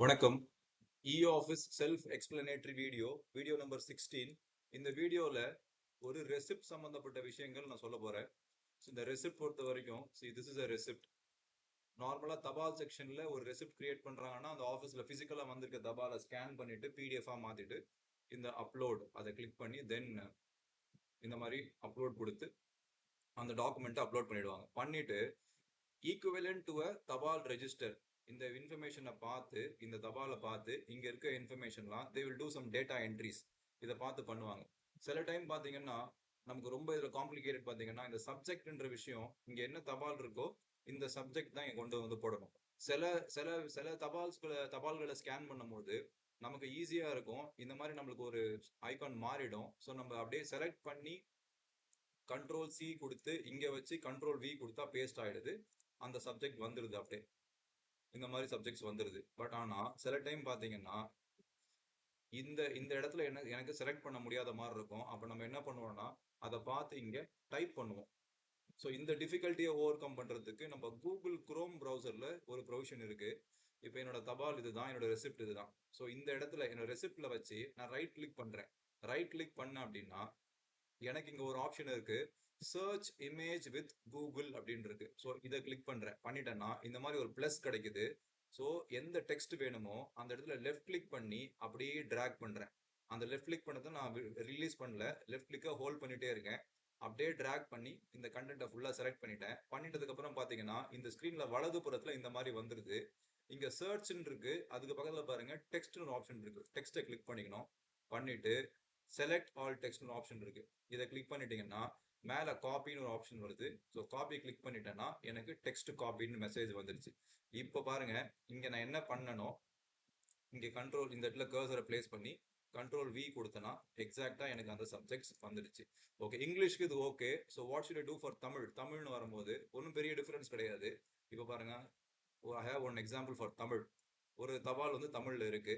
வணக்கம். இ-ஆஃபீஸ் self explanatory video number 16. இந்த வீடியோல ஒரு ரெசிப்ட் சம்பந்தப்பட்ட விஷயங்கள் நான் சொல்ல போறேன். இந்த ரெசிப்ட் பொறுத்த வரைக்கும் திஸ் இஸ் a ரெசிப்ட். நார்மலா தபால் செக்ஷன்ல ஒரு ரெசிப்ட் கிரியேட் பண்றாங்கன்னா அந்த ஆஃபீஸ்ல பிசிக்கலா வந்திருக்க தபாலை ஸ்கேன் பண்ணிட்டு பிடிஎஃப் மாத்திட்டு இந்த அப்லோட் அதை கிளிக் பண்ணி தென் இந்த மாதிரி அப்லோட் கொடுத்து அந்த டாக்குமெண்ட்டை அப்லோட் பண்ணிடுவாங்க. பண்ணிட்டு ஈக்குவலன்ட் டு அ தபால் ரெஜிஸ்டர் இந்த இன்ஃபர்மேஷனை பார்த்து இந்த தபாலை பார்த்து இங்க இருக்க இன்ஃபர்மேஷன்லாம் they will do some data entries இதை பார்த்து பண்ணுவாங்க. சில டைம் பார்த்தீங்கன்னா நமக்கு ரொம்ப இதில் காம்ப்ளிகேட்டட் பார்த்தீங்கன்னா இந்த சப்ஜெக்ட்ன்ற விஷயம் இங்க என்ன தபால் இருக்கோ இந்த சப்ஜெக்ட் தான் இங்க கொண்டு வந்து போடணும். சில சில சில தபால்களை ஸ்கேன் பண்ணும்போது நமக்கு ஈஸியா இருக்கும். இந்த மாதிரி நம்மளுக்கு ஒரு ஐகான் மாறிடும். ஸோ நம்ம அப்படியே செலக்ட் பண்ணி கண்ட்ரோல் சி கொடுத்து இங்க வச்சு கண்ட்ரோல் வி கொடுத்தா பேஸ்ட் ஆயிடுது. அந்த சப்ஜெக்ட் வந்துடுது. அப்படியே இந்த மாதிரி சப்ஜெக்ட்ஸ் வந்துடுது. பட் ஆனா சில டைம் பாத்தீங்கன்னா இந்த இந்த இடத்துல எனக்கு செலக்ட் பண்ண முடியாத மாதிரி இருக்கும். அப்ப நம்ம என்ன பண்ணுவோம்னா அதை பார்த்து இங்க டைப் பண்ணுவோம். ஸோ இந்த டிஃபிகல்ட்டியை ஓவர் கம் பண்றதுக்கு நம்ம கூகுள் குரோம் ப்ரௌசர்ல ஒரு ப்ரொவிஷன் இருக்கு. இப்போ என்னோட தபால் இதுதான், என்னோட ரெசிப்ட் இதுதான். ஸோ இந்த இடத்துல என்னோட ரெசிப்ட்ல வச்சு நான் ரைட் கிளிக் பண்றேன். ரைட் கிளிக் பண்ண அப்படின்னா எனக்கு இங்க ஒரு ஆப்ஷன் இருக்கு, சர்ச் இமேஜ் வித் கூகுள் அப்படின்னு இருக்கு. ஸோ இதை கிளிக் பண்றேன். பண்ணிட்டேன்னா இந்த மாதிரி ஒரு பிளஸ் கிடைக்குது. ஸோ எந்த டெக்ஸ்ட் வேணுமோ அந்த இடத்துல லெஃப்ட் கிளிக் பண்ணி அப்படியே டிராக் பண்றேன். அந்த லெஃப்ட் கிளிக் பண்ணதை நான் ரிலீஸ் பண்ணல, லெஃப்ட் கிளிக்கை ஹோல்ட் பண்ணிட்டே இருக்கேன். அப்படியே டிராக் பண்ணி இந்த கண்டென்ட்டை ஃபுல்லா செலக்ட் பண்ணிட்டேன். பண்ணிட்டதுக்கு அப்புறம் பாத்தீங்கன்னா இந்த ஸ்கிரீன்ல வலது புறத்துல இந்த மாதிரி வந்துருது. இங்க சர்ச்ன்னு இருக்கு, அதுக்கு பக்கத்துல பாருங்க டெக்ஸ்ட்னு ஒரு ஆப்ஷன் இருக்கு. டெக்ஸ்ட்டை கிளிக் பண்ணிக்கணும். பண்ணிட்டு செலக்ட் ஆல் டெக்ஸ்ட்னு ஆப்ஷன் இருக்கு. இதை கிளிக் பண்ணிட்டீங்கன்னா மேல காப்பின்னு ஒரு ஆப்ஷன் வருது. ஸோ காப்பி கிளிக் பண்ணிட்டேன்னா எனக்கு டெக்ஸ்ட் காப்பின்னு மெசேஜ் வந்துருச்சு. இப்போ பாருங்க இங்க நான் என்ன பண்ணணும், இங்க கண்ட்ரோல் இந்த இடத்துல கர்சரை பிளேஸ் பண்ணி கண்ட்ரோல் வி கொடுத்தனா எக்ஸாக்டா எனக்கு அந்த சப்ஜெக்ட்ஸ் வந்துடுச்சு. ஓகே, இங்கிலீஷ்க்கு இது okay. So what should I do for Tamil? தமிழ்னு வரும்போது ஒன்றும் பெரிய டிஃபரன்ஸ் கிடையாது. இப்போ பாருங்க, I have one example for Tamil. ஒரு தபால் வந்து தமிழ்ல இருக்கு.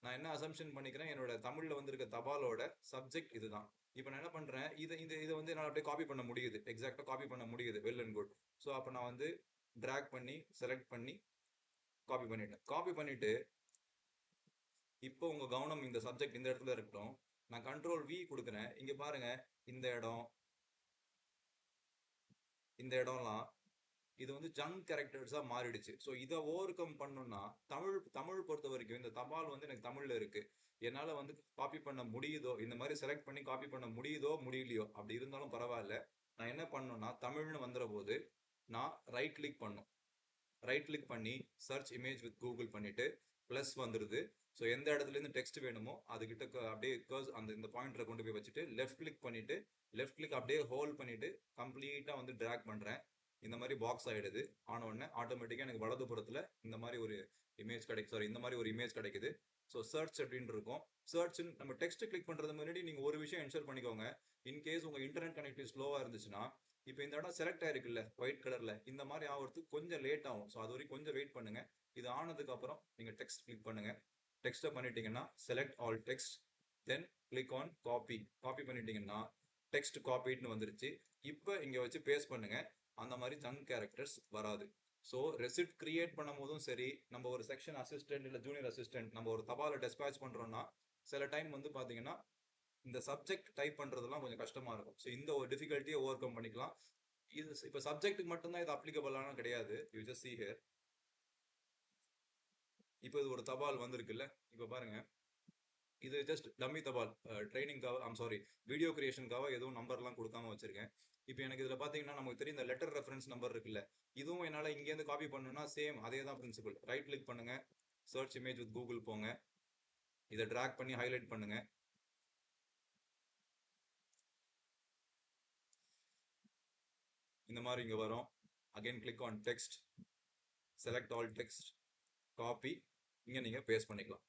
நான் என்ன அசம்ஷன் பண்ணிக்கிறேன், என்னோட தமிழ்ல வந்திருக்க தபாலோட சப்ஜெக்ட் இதுதான். இப்போ நான் என்ன பண்றேன், இதை வந்து என்னால் அப்படியே காப்பி பண்ண முடியுது, எக்ஸாக்டா காப்பி பண்ண முடியுது. Well and good. ஸோ அப்போ நான் வந்து டிராக் பண்ணி செலக்ட் பண்ணி காப்பி பண்ணிட்டேன். காப்பி பண்ணிட்டு இப்போ உங்க கவனம் இந்த சப்ஜெக்ட் இந்த இடத்துல இருக்கட்டும். நான் கண்ட்ரோல் வி கொடுக்குறேன். இங்க பாருங்க இந்த இடம், இந்த இடம்லாம் இது வந்து ஜங்க் கேரக்டர்ஸா மாறிடுச்சு. ஸோ இதை ஓவர் கம் பண்ணணும்னா தமிழ் பொறுத்த வரைக்கும் இந்த தபால் வந்து எனக்கு தமிழ்ல இருக்கு. என்னால வந்து காப்பி பண்ண முடியுதோ, இந்த மாதிரி செலக்ட் பண்ணி காப்பி பண்ண முடியுதோ முடியலையோ அப்படி இருந்தாலும் பரவாயில்ல. நான் என்ன பண்ணணும்னா தமிழ்னு வந்துற போது நான் ரைட் கிளிக் பண்ணும். ரைட் கிளிக் பண்ணி சர்ச் இமேஜ் வித் கூகுள் பண்ணிட்டு பிளஸ் வந்துருது. ஸோ எந்த இடத்துல இருந்து டெக்ஸ்ட் வேணுமோ அதுகிட்ட அப்படியே அந்த இந்த பாயிண்டரை கொண்டு போய் வச்சுட்டு லெஃப்ட் கிளிக் பண்ணிட்டு லெஃப்ட் கிளிக் அப்படியே ஹோல்ட் பண்ணிட்டு கம்ப்ளீட்டா வந்து டிராக் பண்றேன். இந்த மாதிரி பாக்ஸ் ஆயிடுது. ஆன உடனே ஆட்டோமேட்டிக்கா எனக்கு வலது புறத்துல இந்த மாதிரி ஒரு இமேஜ் கிடைக்கும். சாரி, இந்த மாதிரி ஒரு இமேஜ் கிடைக்குது. ஸோ சர்ச் அப்படின்னு இருக்கும். சர்ச் நம்ம டெக்ஸ்ட் கிளிக் பண்றது முன்னாடி நீங்க ஒரு விஷயம் என்ஷூர் பண்ணிக்கோங்க. இன்கேஸ் உங்க இன்டர்நெட் கனெக்டிவிட்டி ஸ்லோவா இருந்துச்சுன்னா இப்போ இந்த இடம் செலக்ட் ஆயிருக்குல்ல ஒயிட் கலர்ல, இந்த மாதிரி ஆகிறதுக்கு கொஞ்சம் லேட் ஆகும். ஸோ அது வரைக்கும் கொஞ்சம் வெயிட் பண்ணுங்க. இது ஆனதுக்கு அப்புறம் நீங்க டெக்ஸ்ட் கிளிக் பண்ணுங்க. டெக்ஸ்ட்டை பண்ணிட்டீங்கன்னா select all text, then click on copy. Copy பண்ணிட்டீங்கன்னா டெக்ஸ்ட் காப்பின்னு வந்துருச்சு. இப்போ இங்க வச்சு பேஸ்ட் பண்ணுங்க. அந்த மாதிரி ஜங்க் கேரக்டர்ஸ் வராது. ஸோ ரெசிப்ட் கிரியேட் பண்ணும் போதும் சரி, நம்ம ஒரு செக்ஷன் அசிஸ்டன்ட் இல்லை ஜூனியர் அசிஸ்டன்ட் நம்ம ஒரு தபாலை டெஸ்பேச் பண்றோம்னா சில டைம் வந்து பாத்தீங்கன்னா இந்த சப்ஜெக்ட் டைப் பண்றதெல்லாம் கொஞ்சம் கஷ்டமா இருக்கும். ஸோ இந்த ஒரு டிஃபிகல்ட்டியை ஓவர் கம் பண்ணிக்கலாம். இது இப்போ சப்ஜெக்ட்டுக்கு மட்டும்தான் இது அப்ளிகபிளான கிடையாது. You just see here. இப்போ இது ஒரு தபால் வந்திருக்குல்ல, இப்போ பாருங்க இது ஜஸ்ட் டம்மி தபால். ட்ரைனிங்காக சாரி வீடியோ கிரியேஷனுக்காக எதுவும் நம்பர்லாம் கொடுக்காம வச்சிருக்கேன். இப்போ எனக்கு இதில் பார்த்தீங்கன்னா நமக்கு தெரியும் இந்த லெட்டர் ரெஃபரன்ஸ் நம்பர் இருக்குல்ல, இதுவும் என்னால் இங்கேருந்து காப்பி பண்ணணும்னா சேம் அதே தான் பிரின்சிபல். ரைட் கிளிக் பண்ணுங்க, சர்ச் இமேஜ் வித் கூகுள் போங்க, இதை ட்ராக் பண்ணி ஹைலைட் பண்ணுங்க. இந்த மாதிரி இங்கே வரும். Again click on text, select all text, copy, இங்கே நீங்கள் பேஸ்ட் பண்ணிக்கலாம்.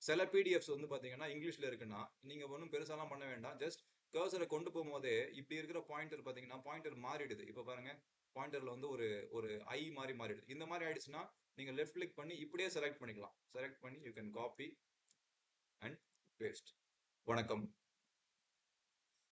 சில பிடிஎஃப்ஸ் வந்து பார்த்தீங்கன்னா இங்கிலீஷில் இருக்குன்னா நீங்கள் ஒன்றும் பெருசாலாம் பண்ண வேண்டாம். ஜஸ்ட் கர்சரை கொண்டு போகும்போதே இப்படி இருக்கிற பாயிண்டர் பார்த்தீங்கன்னா பாயிண்டர் மாறிடுது. இப்போ பாருங்க பாயிண்டரில் வந்து ஒரு ஒரு ஐ மாதிரி மாறிடுது. இந்த மாதிரி ஆயிடுச்சுன்னா நீங்கள் லெஃப்ட் கிளிக் பண்ணி இப்படியே செலக்ட் பண்ணிக்கலாம். செலக்ட் பண்ணி you can copy and paste. வணக்கம்.